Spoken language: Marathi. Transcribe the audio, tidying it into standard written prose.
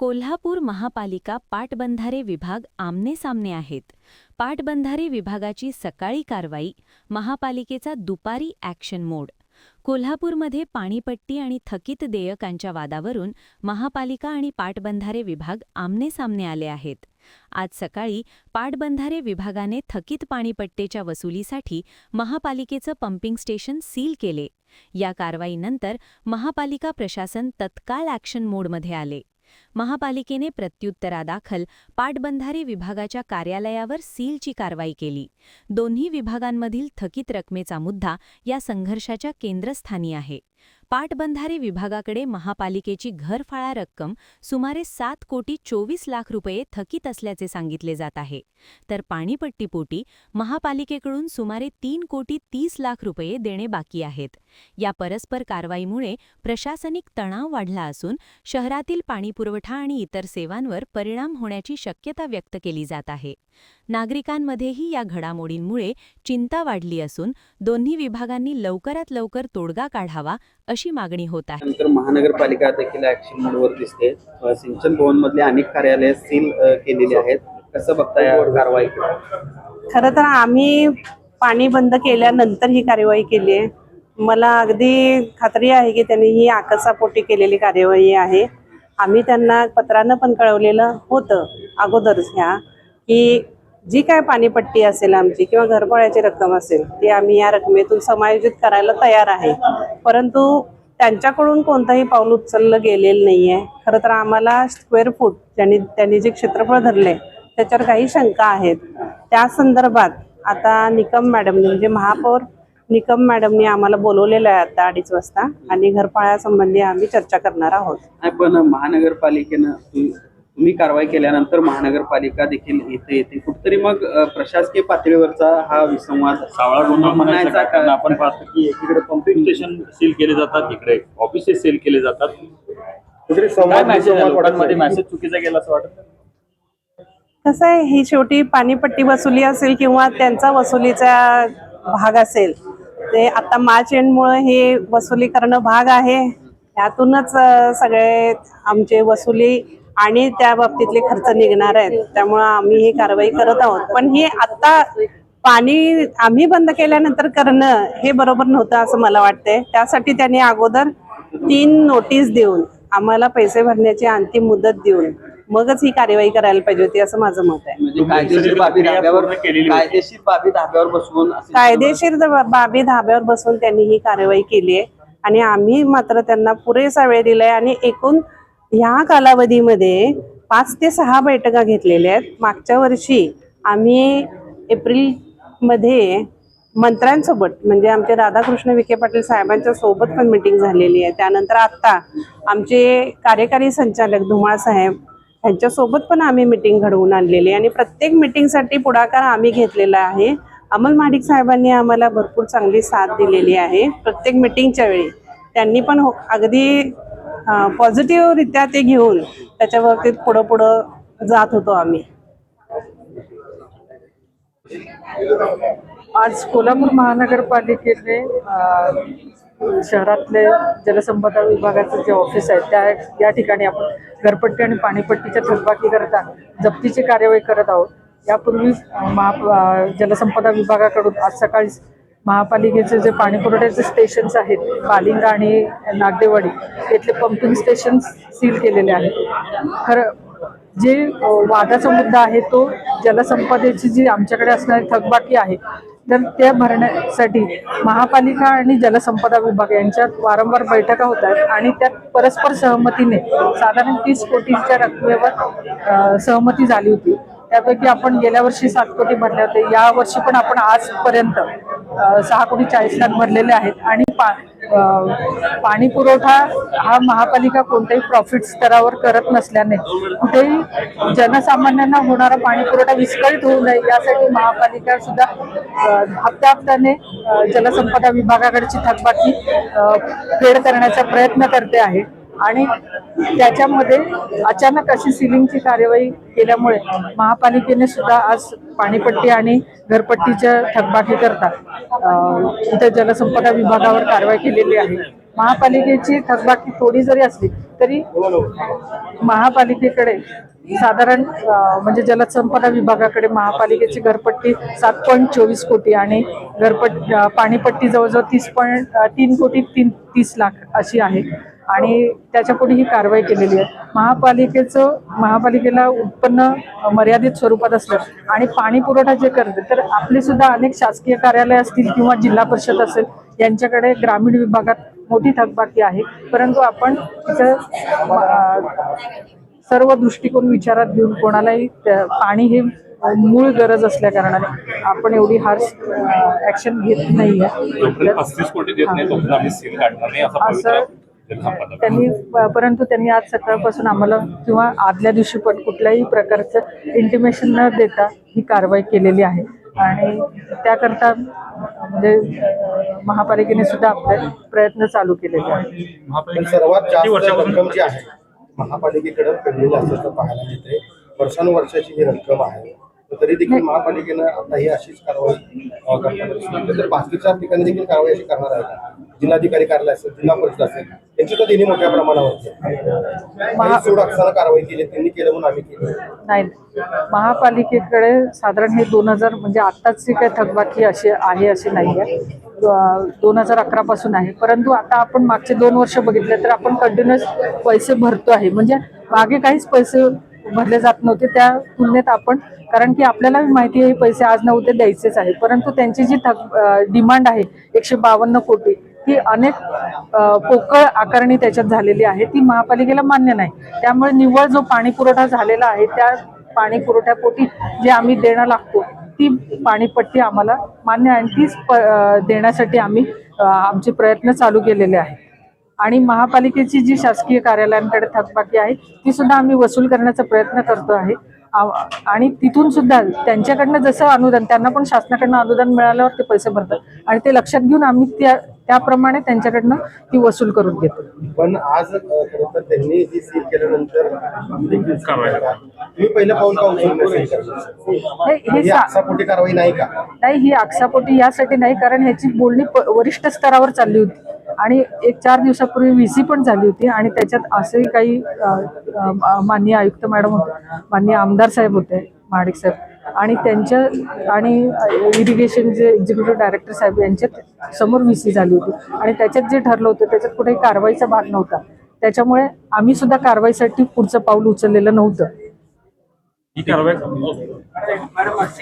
कोल्हापूर महापालिका पाटबंधारे विभाग आमने-सामने आहेत. पाटबंधारे विभागाची सकाळी कारवाई, महापालिकेचा दुपारी ॲक्शन मोड. कोल्हापूरमध्ये पाणीपट्टी आणि थकीत देयकांच्या वादावरून महापालिका आणि पाटबंधारे विभाग आमने-सामने आले आहेत. आज सकाळी पाटबंधारे विभागाने थकीत पाणीपट्टीच्या वसुलीसाठी महापालिकेचं पंपिंग स्टेशन सील केले. या कारवाईनंतर महापालिका प्रशासन तत्काळ ॲक्शन मोडमध्ये आले. महापालिकेने प्रत्युत्तरादाखल पाटबंधारे विभागाच्या कार्यालयावर सीलची कारवाई केली. दोन्ही विभागांमधील थकीत रकमेचा मुद्दा या संघर्षाच्या केंद्रस्थानी आहे. पाटबंधारे विभागाकडे महापालिकेची घरफाळा रक्कम सुमारे 7,24,00,000 रुपये थकीत असल्याचे सांगितले जात आहे, तर पाणीपट्टीपोटी महापालिकेकडून सुमारे 3,30,00,000 रुपये देणे बाकी आहेत. या परस्पर कारवाईमुळे प्रशासनिक तणाव वाढला असून शहरातील पाणीपुरवठा आणि इतर सेवांवर परिणाम होण्याची शक्यता व्यक्त केली जात आहे. नागरिकांमध्येही या घडामोडींमुळे चिंता वाढली असून दोन्ही विभागांनी लवकरात लवकर तोडगा काढावा अशी मागणी होत आहे. नंतर महानगरपालिका देखील ॲक्शन मोडवर दिसते. सिंचन भवन मधले अनेक कार्यालये सील केलेली आहेत. कसं बघता या कारवाई? खरं तर आम्ही पाणी बंद केल्यानंतर ही कार्यवाही केली आहे. मला अगदी खात्री आहे की त्यांनी ही आकसापोटी केलेली कार्यवाही आहे. आम्ही त्यांना पत्रानं पण कळवलेलं होतं अगोदरच की जी काय पाणीपट्टी असेल आमची किंवा घरफाळ्याची रक्कम असेल ती आम्ही या रकमेतून समायोजित करायला तयार आहे, परंतु त्यांच्याकडून कोणतंही पाऊल उचललं गेलेलं नाही आहे. खरं तर आम्हाला स्क्वेअर फूट त्यांनी जे क्षेत्रफळ धरले त्याच्यावर काही शंका आहेत. त्या संदर्भात आता निकम मॅडमने म्हणजे महापौर निकम मॅडमने आम्हाला बोलवलेलं आहे आता 2:30 वाजता आणि घरफाळ्यासंबंधी आम्ही चर्चा करणार आहोत. पण महानगरपालिकेनं तुम्ही कारवाई केल्यानंतर महानगरपालिका देखील इथे येते. कुठतरी मग प्रशासकीय पातळीवरचा हा विसंवाद सावळा गोंधळ म्हणायचा, कारण आपण पाहतो की एकीकडे पंपिंग स्टेशन सील केले जातात, इकडे ऑफिसेस सील केले जातात. मेसेज चुकीचा गेला असं वाटतं. कसं आहे, ही शेवटी पाणीपट्टी वसुली असेल किंवा त्यांचा वसुलीचा भाग असेल, ते आता मार्च एंडमुळे हे वसुली करणं भाग आहे. त्यातूनच सगळे आमचे वसुली आणि त्या बाबतीतले खर्च निघणार आहेत. त्यामुळे आम्ही ही कारवाई करत आहोत. पण हे आता पाणी आम्ही बंद केल्यानंतर करणं हे बरोबर नव्हतं असं मला वाटतंय. त्यासाठी त्यांनी अगोदर 3 नोटीस देऊन आम्हाला पैसे भरण्याची अंतिम मुदत देऊन मगच ही कार्यवाही करायला पाहिजे होती असं माझं मत आहे. म्हणजे कायदेशीर बाबी धाब्यावर बसून त्यांनी ही कारवाई केली आहे आणि आम्ही मात्र त्यांना पुरेसा वेळ दिलाय आणि एकूण ह्या कालावधीमध्ये 5 ते 6 बैठका घेतलेल्या आहेत. मागच्या वर्षी आम्ही एप्रिलमध्ये मंत्र्यांसोबत म्हणजे आमचे राधाकृष्ण विखे पाटील साहेबांच्या सोबत पण मीटिंग झालेली आहे. त्यानंतर आत्ता आमचे कार्यकारी संचालक धुमाळ साहेब यांच्यासोबत पण आम्ही मीटिंग घडवून आणलेली आहे आणि प्रत्येक मीटिंगसाठी पुढाकार आम्ही घेतलेला आहे. अमल महाडिक साहेबांनी आम्हाला भरपूर चांगली साथ दिलेली आहे. प्रत्येक मीटिंगच्या वेळी त्यांनी पण अगदी पॉझिटिव्हरित्या ते घेऊन त्याच्या बाबतीत पुढं जात होतो आम्ही. आज कोल्हापूर महानगरपालिकेने शहरातले जलसंपदा विभागाचे जे ऑफिस आहे त्या ठिकाणी आपण घरपट्टी आणि पाणीपट्टीच्या थकबाकीकरता जप्तीची कार्यवाही करत आहोत. यापूर्वी जलसंपदा विभागाकडून आज सकाळी महापालिकेचे जे पाणीपुरवठ्याचे स्टेशन्स आहेत पालिंगा आणि नागदेवाडी येथले पंपिंग स्टेशन सील केलेले आहेत. खरं जे वादाचा मुद्दा आहे तो जलसंपदेची जी आमच्याकडे असणारी थकबाकी आहे तर त्या भरण्यासाठी महापालिका आणि जलसंपदा विभाग यांच्यात वारंवार बैठका होत आहेत आणि त्यात परस्पर सहमतीने साधारण 30 कोटीच्या रकमेवर सहमती झाली होती. त्यापैकी आपण गेल्या वर्षी 7 कोटी भरले होते. या वर्षी पण आपण आजपर्यंत 6,40,00,000 भरलेले आहेत आणि पाणी पुरवठा हा महापालिका कोणत्याही प्रॉफिट स्तरावर करत नसल्याने कुठेही जनसामान्यांना होणारा पाणी पुरवठा विस्कळीत होऊ नये यासाठी महापालिका सुद्धा हप्त्याने जलसंपदा विभागाकडची थकबाकी फेड करण्याचा प्रयत्न करते आहे आणि त्याच्यामध्ये अचानक अशी सिलिंगची कार्यवाही केल्यामुळे महापालिकेने सुद्धा आज पाणीपट्टी आणि घरपट्टीच्या थकबाकी करता इथे जलसंपदा विभागावर कारवाई केलेली आहे. महापालिकेची थकबाकी थोडी जरी असली तरी महापालिकेकडे साधारण म्हणजे जलसंपदा विभागाकडे महापालिकेची घरपट्टी 7.24 कोटी आणि पाणीपट्टी जवळजवळ 3 कोटी 30 लाख अशी आहे आणि त्याच्यापुढे ही कारवाई केलेली आहे. महापालिकेला उत्पन्न मर्यादित स्वरूपात असलं आणि पाणी पुरवठा जे करते तर आपले सुद्धा अनेक शासकीय कार्यालय असतील किंवा जिल्हा परिषद असेल यांच्याकडे ग्रामीण विभागात मोठी थकबाकी आहे, परंतु आपण तिथं सर्व दृष्टिकोन विचारात घेऊन कोणालाही पाणी हे मूळ गरज असल्या कारणाने आपण एवढी हार्श ऍक्शन घेत नाहीये. परंतु त्यांनी आज सकाळपासून आम्हाला किंवा आदल्या दिवशी पण कुठल्याही प्रकारचं इंटिमेशन न देता ही कारवाई केलेली आहे आणि त्याकरता म्हणजे महापालिकेने सुद्धा आपले प्रयत्न चालू केलेले आहेत. सर्वात जास्त रक्कम जी आहे महापालिकेकडे पेंडिंग असल्याचं पाहायला मिळते. वर्षानुवर्षाची ही रक्कम आहे, तरी देखील महापालिकेनं आता ही अशीच कारवाई करणार. तर बाकीच्या ठिकाणी देखील कारवाई अशी करणार आहे का? जिल्हाधिकारी कार्यालय असेल, जिल्हा परिषद असेल, त्यांची तर त्यांनी मोठ्या प्रमाणावर सोड असताना कारवाई केली, त्यांनी केलं म्हणून आम्ही केलं नाही. महापालिकेकडे साधारण हे 2000 म्हणजे आत्ताची काही थकबाकी अशी नाही आहे. 2011 पासून आहे, परंतु आता आपण मागचे 2 वर्ष बघितले तर आपण कंटिन्युअस पैसे भरतो आहे. म्हणजे मागे काहीच पैसे भरले जात नव्हते त्या तुलनेत आपण, कारण की आपल्याला माहिती आहे पैसे आज ना उद्या द्यायचेच आहे, परंतु त्यांची जी डिमांड आहे 152 कोटी ही अनेक पोकळ आकारणी त्याच्यात झालेली आहे, ती महापालिकेला मान्य नाही. त्यामुळे निव्वळ जो पाणी पुरवठा झालेला आहे त्या पाणी पुरवठ्यापोटी जे आम्ही देणं लागतो ती पाणीपट्टी आम्हाला मान्य आहे आणि तीच देण्यासाठी आम्ही आमचे प्रयत्न चालू केलेले आहेत. आणि महापालिकेची जी शासकीय कार्यालयांकडे थकबाकी आहे ती सुद्धा आम्ही वसूल करण्याचा प्रयत्न करतो आहे आणि तिथून सुद्धा त्यांच्याकडनं जसं अनुदान, त्यांना पण शासनाकडनं अनुदान मिळाल्यावर ते पैसे भरतात आणि ते लक्षात घेऊन आम्ही त्याप्रमाणे त्यांच्याकडनं ती वसूल करून घेतो. पण आज खरं तर त्यांनी ही सील केल्यानंतर तुम्ही पहिलं पाऊल का उचललं? आक्षापोटी कारवाई नाही का? नाही, ही आक्षापोटी यासाठी नाही, कारण ह्याची बोलणी वरिष्ठ स्तरावर चालली होती आणि 4 दिवसापूर्वी VC पण झाली होती आणि त्याच्यात असे काही माननीय आयुक्त मॅडम होते, माननीय आमदार साहेब होते महाडिक साहेब आणि त्यांच्या आणि इरिगेशनचे एक्झिक्युटिव्ह डायरेक्टर साहेब यांच्यात समोर VC झाली होती आणि त्याच्यात जे ठरलं होतं त्याच्यात कुठेही कारवाईचा भाग नव्हता. त्याच्यामुळे आम्ही सुद्धा कारवाईसाठी पुढचं पाऊल उचललेलं नव्हतं. ही कारवाई